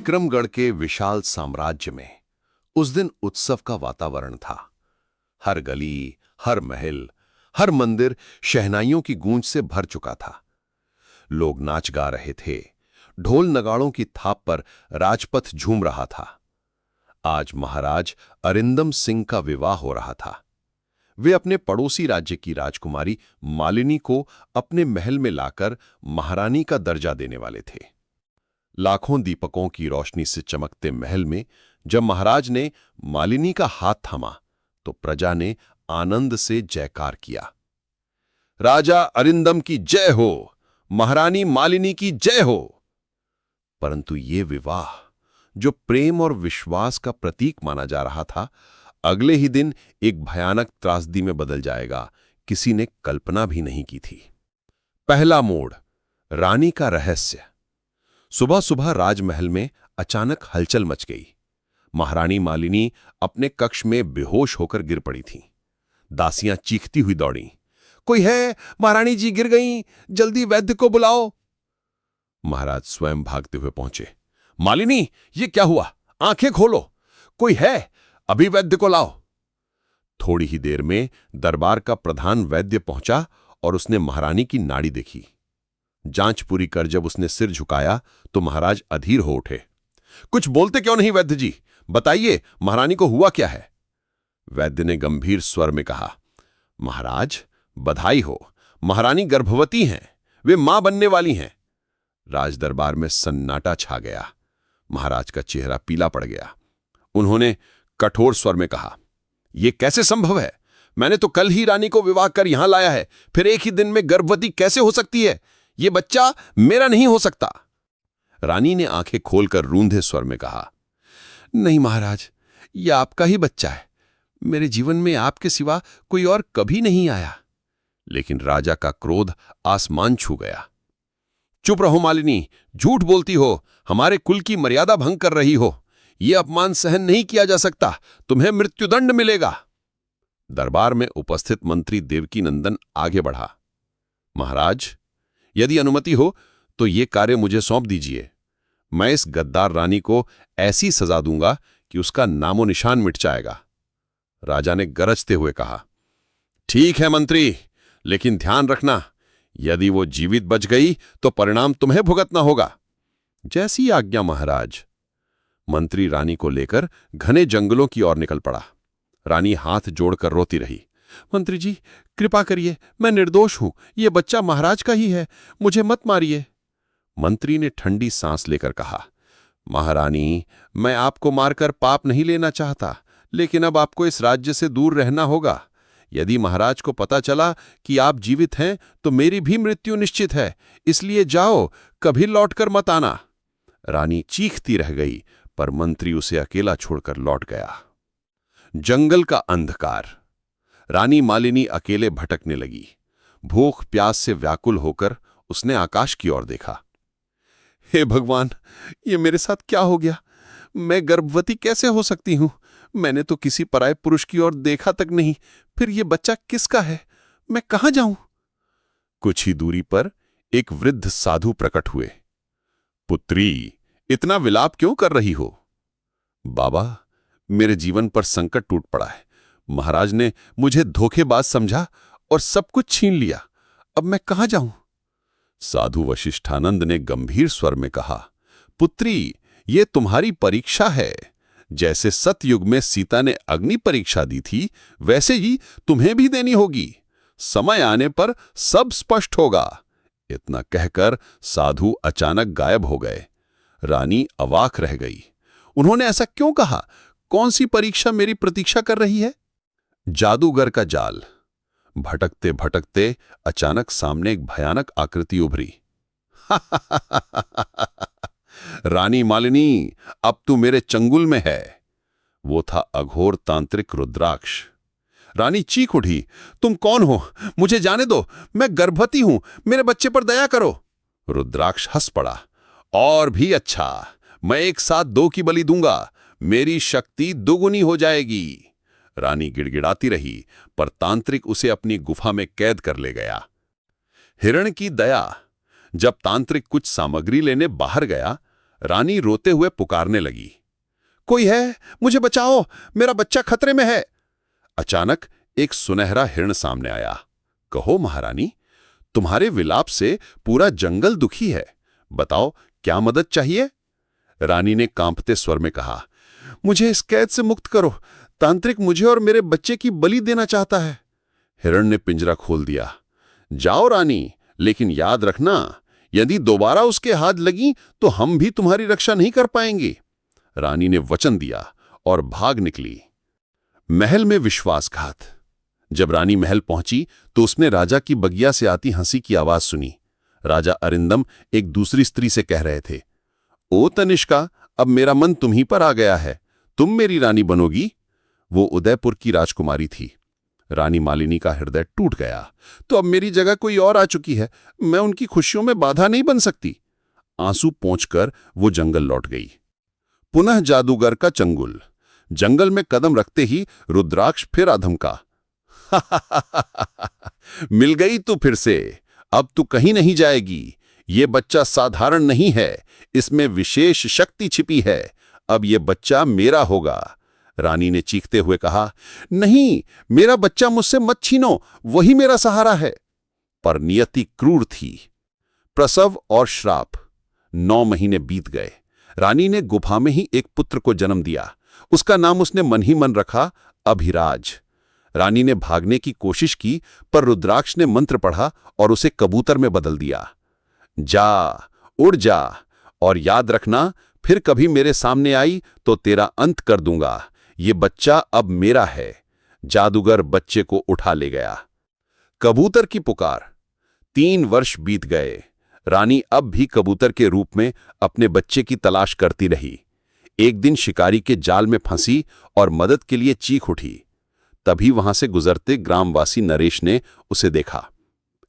विक्रमगढ़ के विशाल साम्राज्य में उस दिन उत्सव का वातावरण था। हर गली, हर महल, हर मंदिर शहनाइयों की गूंज से भर चुका था। लोग नाच गा रहे थे, ढोल नगाड़ों की थाप पर राजपथ झूम रहा था। आज महाराज अरिंदम सिंह का विवाह हो रहा था। वे अपने पड़ोसी राज्य की राजकुमारी मालिनी को अपने महल में लाकर महारानी का दर्जा देने वाले थे। लाखों दीपकों की रोशनी से चमकते महल में जब महाराज ने मालिनी का हाथ थामा तो प्रजा ने आनंद से जयकार किया। राजा अरिंदम की जय हो, महारानी मालिनी की जय हो। परंतु ये विवाह, जो प्रेम और विश्वास का प्रतीक माना जा रहा था, अगले ही दिन एक भयानक त्रासदी में बदल जाएगा, किसी ने कल्पना भी नहीं की थी। पहला मोड़, रानी का रहस्य। सुबह सुबह राजमहल में अचानक हलचल मच गई। महारानी मालिनी अपने कक्ष में बेहोश होकर गिर पड़ी थीं। दासियां चीखती हुई दौड़ीं। कोई है, महारानी जी गिर गईं, जल्दी वैद्य को बुलाओ। महाराज स्वयं भागते हुए पहुंचे। मालिनी, ये क्या हुआ? आंखें खोलो, कोई है, अभी वैद्य को लाओ। थोड़ी ही देर में दरबार का प्रधान वैद्य पहुंचा और उसने महारानी की नाड़ी देखी। जांच पूरी कर जब उसने सिर झुकाया तो महाराज अधीर हो उठे। कुछ बोलते क्यों नहीं वैद्य जी? बताइए, महारानी को हुआ क्या है? वैद्य ने गंभीर स्वर में कहा, महाराज, बधाई हो, महारानी गर्भवती हैं, वे मां बनने वाली हैं। राजदरबार में सन्नाटा छा गया। महाराज का चेहरा पीला पड़ गया। उन्होंने कठोर स्वर में कहा, यह कैसे संभव है? मैंने तो कल ही रानी को विवाह कर यहां लाया है, फिर एक ही दिन में गर्भवती कैसे हो सकती है? यह बच्चा मेरा नहीं हो सकता। रानी ने आंखें खोलकर रूंधे स्वर में कहा, नहीं महाराज, यह आपका ही बच्चा है। मेरे जीवन में आपके सिवा कोई और कभी नहीं आया। लेकिन राजा का क्रोध आसमान छू गया। चुप रहो मालिनी, झूठ बोलती हो, हमारे कुल की मर्यादा भंग कर रही हो। यह अपमान सहन नहीं किया जा सकता, तुम्हें मृत्युदंड मिलेगा। दरबार में उपस्थित मंत्री देवकीनंदन आगे बढ़ा। महाराज, यदि अनुमति हो तो यह कार्य मुझे सौंप दीजिए। मैं इस गद्दार रानी को ऐसी सजा दूंगा कि उसका नामो निशान मिट जाएगा। राजा ने गरजते हुए कहा, ठीक है मंत्री, लेकिन ध्यान रखना, यदि वो जीवित बच गई तो परिणाम तुम्हें भुगतना होगा। जैसी आज्ञा महाराज। मंत्री रानी को लेकर घने जंगलों की ओर निकल पड़ा। रानी हाथ जोड़कर रोती रही। मंत्री जी, कृपा करिए, मैं निर्दोष हूं, यह बच्चा महाराज का ही है, मुझे मत मारिए। मंत्री ने ठंडी सांस लेकर कहा, महारानी, मैं आपको मारकर पाप नहीं लेना चाहता, लेकिन अब आपको इस राज्य से दूर रहना होगा। यदि महाराज को पता चला कि आप जीवित हैं तो मेरी भी मृत्यु निश्चित है, इसलिए जाओ, कभी लौटकर मत आना। रानी चीखती रह गई, पर मंत्री उसे अकेला छोड़कर लौट गया। जंगल का अंधकार। रानी मालिनी अकेले भटकने लगी। भूख प्यास से व्याकुल होकर उसने आकाश की ओर देखा। हे भगवान, ये मेरे साथ क्या हो गया? मैं गर्भवती कैसे हो सकती हूं? मैंने तो किसी पराये पुरुष की ओर देखा तक नहीं, फिर ये बच्चा किसका है? मैं कहां जाऊं? कुछ ही दूरी पर एक वृद्ध साधु प्रकट हुए। पुत्री, इतना विलाप क्यों कर रही हो? बाबा, मेरे जीवन पर संकट टूट पड़ा है। महाराज ने मुझे धोखेबाज समझा और सब कुछ छीन लिया। अब मैं कहां जाऊं? साधु वशिष्ठानंद ने गंभीर स्वर में कहा, पुत्री, ये तुम्हारी परीक्षा है। जैसे सतयुग में सीता ने अग्नि परीक्षा दी थी, वैसे ही तुम्हें भी देनी होगी। समय आने पर सब स्पष्ट होगा। इतना कहकर साधु अचानक गायब हो गए। रानी अवाक रह गई। उन्होंने ऐसा क्यों कहा? कौन सी परीक्षा मेरी प्रतीक्षा कर रही है? जादूगर का जाल। भटकते भटकते अचानक सामने एक भयानक आकृति उभरी। रानी मालिनी, अब तू मेरे चंगुल में है। वो था अघोर तांत्रिक रुद्राक्ष। रानी चीख उठी, तुम कौन हो? मुझे जाने दो, मैं गर्भवती हूं, मेरे बच्चे पर दया करो। रुद्राक्ष हंस पड़ा, और भी अच्छा, मैं एक साथ 2 की बलि दूंगा, मेरी शक्ति दुगुनी हो जाएगी। रानी गिड़गिड़ाती रही, पर तांत्रिक उसे अपनी गुफा में कैद कर ले गया। हिरण की दया। जब तांत्रिक कुछ सामग्री लेने बाहर गया, रानी रोते हुए पुकारने लगी, कोई है, मुझे बचाओ, मेरा बच्चा खतरे में है। अचानक एक सुनहरा हिरण सामने आया। कहो महारानी, तुम्हारे विलाप से पूरा जंगल दुखी है, बताओ क्या मदद चाहिए? रानी ने कांपते स्वर में कहा, मुझे इस कैद से मुक्त करो, तांत्रिक मुझे और मेरे बच्चे की बलि देना चाहता है। हिरण ने पिंजरा खोल दिया। जाओ रानी, लेकिन याद रखना, यदि दोबारा उसके हाथ लगी तो हम भी तुम्हारी रक्षा नहीं कर पाएंगे। रानी ने वचन दिया और भाग निकली। महल में विश्वासघात। जब रानी महल पहुंची तो उसने राजा की बगिया से आती हंसी की आवाज सुनी। राजा अरिंदम एक दूसरी स्त्री से कह रहे थे, ओ तनिष्का, अब मेरा मन तुम्हीं पर आ गया है, तुम मेरी रानी बनोगी। वो उदयपुर की राजकुमारी थी। रानी मालिनी का हृदय टूट गया। तो अब मेरी जगह कोई और आ चुकी है, मैं उनकी खुशियों में बाधा नहीं बन सकती। आंसू पोंछकर वो जंगल लौट गई। पुनः जादूगर का चंगुल। जंगल में कदम रखते ही रुद्राक्ष फिर अधमका। मिल गई तू फिर से, अब तू कहीं नहीं जाएगी। ये बच्चा साधारण नहीं है, इसमें विशेष शक्ति छिपी है। अब ये बच्चा मेरा होगा। रानी ने चीखते हुए कहा, नहीं, मेरा बच्चा मुझसे मत छीनो, वही मेरा सहारा है। पर नियति क्रूर थी। प्रसव और श्राप। 9 महीने बीत गए। रानी ने गुफा में ही एक पुत्र को जन्म दिया। उसका नाम उसने मन ही मन रखा, अभिराज। रानी ने भागने की कोशिश की, पर रुद्राक्ष ने मंत्र पढ़ा और उसे कबूतर में बदल दिया। जा, उड़ जा, और याद रखना, फिर कभी मेरे सामने आई तो तेरा अंत कर दूंगा। ये बच्चा अब मेरा है। जादूगर बच्चे को उठा ले गया। कबूतर की पुकार। 3 वर्ष बीत गए। रानी अब भी कबूतर के रूप में अपने बच्चे की तलाश करती रही। एक दिन शिकारी के जाल में फंसी और मदद के लिए चीख उठी। तभी वहां से गुजरते ग्रामवासी नरेश ने उसे देखा।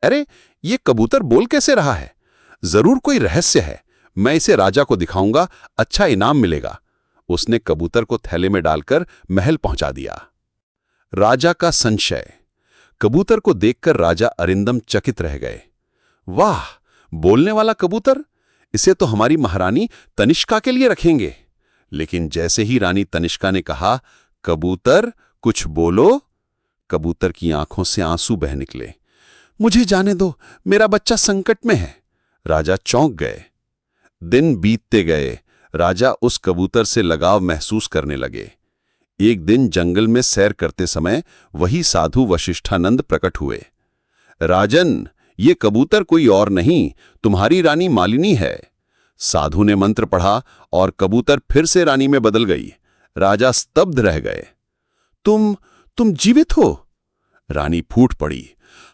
अरे, ये कबूतर बोल कैसे रहा है? जरूर कोई रहस्य है। मैं इसे राजा को दिखाऊंगा, अच्छा इनाम मिलेगा। उसने कबूतर को थैले में डालकर महल पहुंचा दिया। राजा का संशय। कबूतर को देखकर राजा अरिंदम चकित रह गए। वाह, बोलने वाला कबूतर! इसे तो हमारी महारानी तनिष्का के लिए रखेंगे। लेकिन जैसे ही रानी तनिष्का ने कहा, कबूतर कुछ बोलो, कबूतर की आंखों से आंसू बह निकले। मुझे जाने दो, मेरा बच्चा संकट में है। राजा चौंक गए। दिन बीतते गए। राजा उस कबूतर से लगाव महसूस करने लगे। एक दिन जंगल में सैर करते समय वही साधु वशिष्ठानंद प्रकट हुए। राजन, ये कबूतर कोई और नहीं, तुम्हारी रानी मालिनी है। साधु ने मंत्र पढ़ा और कबूतर फिर से रानी में बदल गई। राजा स्तब्ध रह गए। तुम जीवित हो? रानी फूट पड़ी।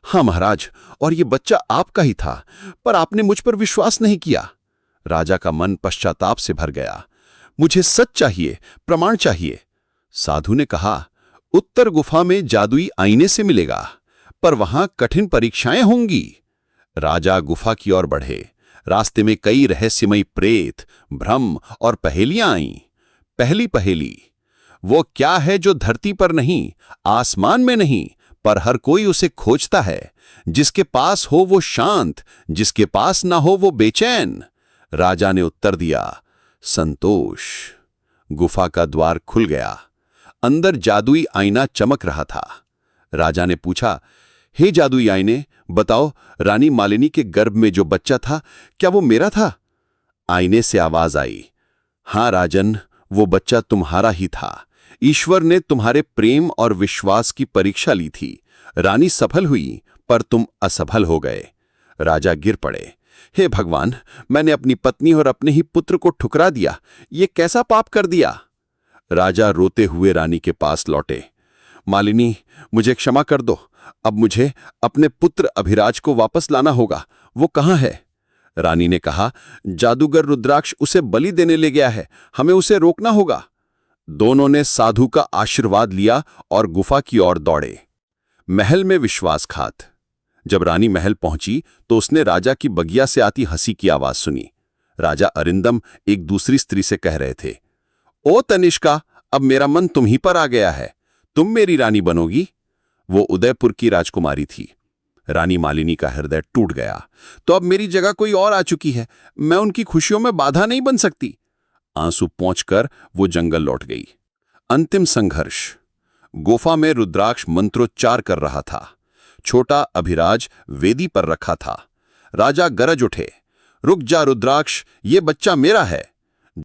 हाँ महाराज, और ये बच्चा आपका ही था, पर आपने मुझ पर विश्वास नहीं किया। राजा का मन पश्चाताप से भर गया। मुझे सच चाहिए, प्रमाण चाहिए। साधु ने कहा, उत्तर गुफा में जादुई आईने से मिलेगा, पर वहां कठिन परीक्षाएं होंगी। राजा गुफा की ओर बढ़े। रास्ते में कई रहस्यमयी प्रेत, भ्रम और पहेलियां आईं। पहली पहेली, वो क्या है जो धरती पर नहीं, आसमान में नहीं, पर हर कोई उसे खोजता है। जिसके पास हो वो शांत, जिसके पास ना हो वो बेचैन। राजा ने उत्तर दिया, संतोष। गुफा का द्वार खुल गया। अंदर जादुई आईना चमक रहा था। राजा ने पूछा, हे जादुई आईने, बताओ, रानी मालिनी के गर्भ में जो बच्चा था, क्या वो मेरा था? आईने से आवाज आई, हां राजन, वो बच्चा तुम्हारा ही था। ईश्वर ने तुम्हारे प्रेम और विश्वास की परीक्षा ली थी। रानी सफल हुई, पर तुम असफल हो गए। राजा गिर पड़े। हे भगवान, मैंने अपनी पत्नी और अपने ही पुत्र को ठुकरा दिया। ये कैसा पाप कर दिया? राजा रोते हुए रानी के पास लौटे। मालिनी, मुझे क्षमा कर दो। अब मुझे अपने पुत्र अभिराज को वापस लाना होगा। वो कहाँ है? रानी ने कहा, जादूगर रुद्राक्ष उसे बलि देने ले गया है, हमें उसे रोकना होगा। दोनों ने साधु का आशीर्वाद लिया और गुफा की ओर दौड़े। महल में विश्वासघात। जब रानी महल पहुंची तो उसने राजा की बगिया से आती हंसी की आवाज सुनी। राजा अरिंदम एक दूसरी स्त्री से कह रहे थे, ओ तनिष्का, अब मेरा मन तुम्हीं पर आ गया है, तुम मेरी रानी बनोगी। वो उदयपुर की राजकुमारी थी। रानी मालिनी का हृदय टूट गया। तो अब मेरी जगह कोई और आ चुकी है, मैं उनकी खुशियों में बाधा नहीं बन सकती। आंसू पोंछकर वो जंगल लौट गई। अंतिम संघर्ष। गुफा में रुद्राक्ष मंत्रोच्चार कर रहा था। छोटा अभिराज वेदी पर रखा था। राजा गरज उठे, रुक जा रुद्राक्ष, ये बच्चा मेरा है।